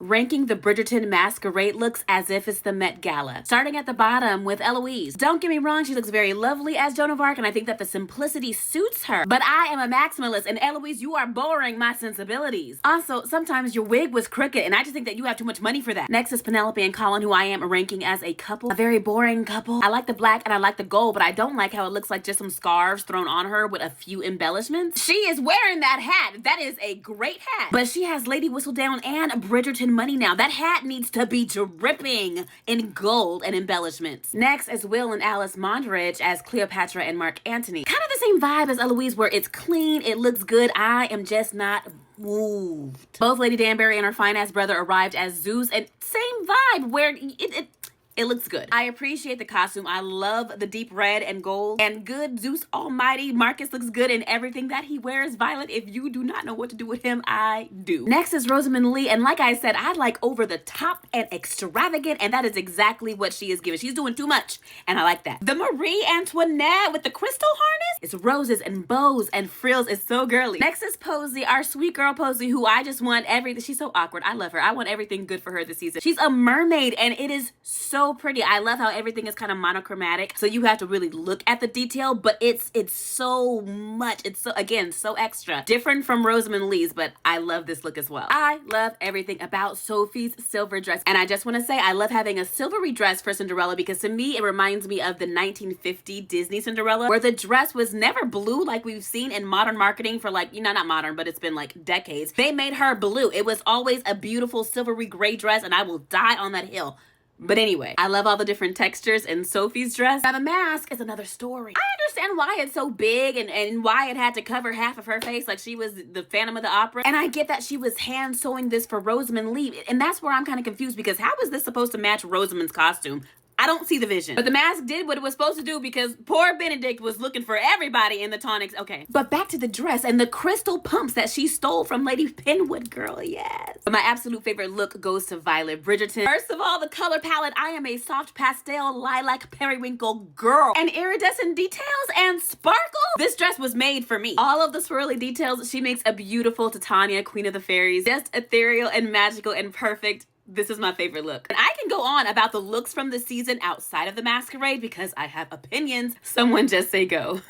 ranking the Bridgerton Masquerade looks as if it's the Met Gala. Starting at the bottom with Eloise. Don't get me wrong, she looks very lovely as Joan of Arc, and I think that the simplicity suits her. But I am a maximalist, and Eloise, you are boring my sensibilities. Also, sometimes your wig was crooked, and I just think that you have too much money for that. Next is Penelope and Colin, who I am ranking as a couple. A very boring couple. I like the black and I like the gold, but I don't like how it looks like just some scarves thrown on her with a few embellishments. She is wearing that hat. That is a great hat. But she has Lady Whistledown and Bridgerton money now. That hat needs to be dripping in gold and embellishments. Next is Will and Alice Mondridge as Cleopatra and Mark Antony. Kind of the same vibe as Eloise, where it's clean, it looks good. I am just not moved. Both Lady Danbury and her fine-ass brother arrived as Zeus, and same vibe where it looks good. I appreciate the costume. I love the deep red and gold. And good Zeus almighty. Marcus looks good in everything that he wears. Violet, if you do not know what to do with him, I do. Next is Rosamund Lee. And like I said, I like over the top and extravagant. And that is exactly what she is giving. She's doing too much. And I like that. The Marie Antoinette with the crystal harness. It's roses and bows and frills. It's so girly. Next is Posey, our sweet girl Posey, who I just want everything. She's so awkward. I love her. I want everything good for her this season. She's a mermaid and it is so pretty. I love how everything is kind of monochromatic, so you have to really look at the detail, but it's so much. It's so, again, so extra. Different from Rosamund Lee's, but I love this look as well. I love everything about Sophie's silver dress, and I just want to say I love having a silvery dress for Cinderella because to me it reminds me of the 1950 Disney Cinderella, where the dress was never blue like we've seen in modern marketing for like, you know, not modern, but it's been like decades. They made her blue. It was always a beautiful silvery gray dress, and I will die on that hill. But anyway, I love all the different textures in Sophie's dress. Now the mask is another story. I understand why it's so big and why it had to cover half of her face like she was the Phantom of the Opera. And I get that she was hand sewing this for Rosamund Lee. And that's where I'm kind of confused because how is this supposed to match Rosamund's costume? I don't see the vision. But the mask did what it was supposed to do because poor Benedict was looking for everybody in the tonics. Okay. But back to the dress and the crystal pumps that she stole from Lady Penwood, girl, yes. But my absolute favorite look goes to Violet Bridgerton. First of all, the color palette. I am a soft pastel lilac periwinkle girl. And iridescent details and sparkle. This dress was made for me. All of the swirly details. She makes a beautiful Titania, Queen of the Fairies. Just ethereal and magical and perfect. This is my favorite look. And I can go on about the looks from the season outside of the Masquerade because I have opinions. Someone just say go.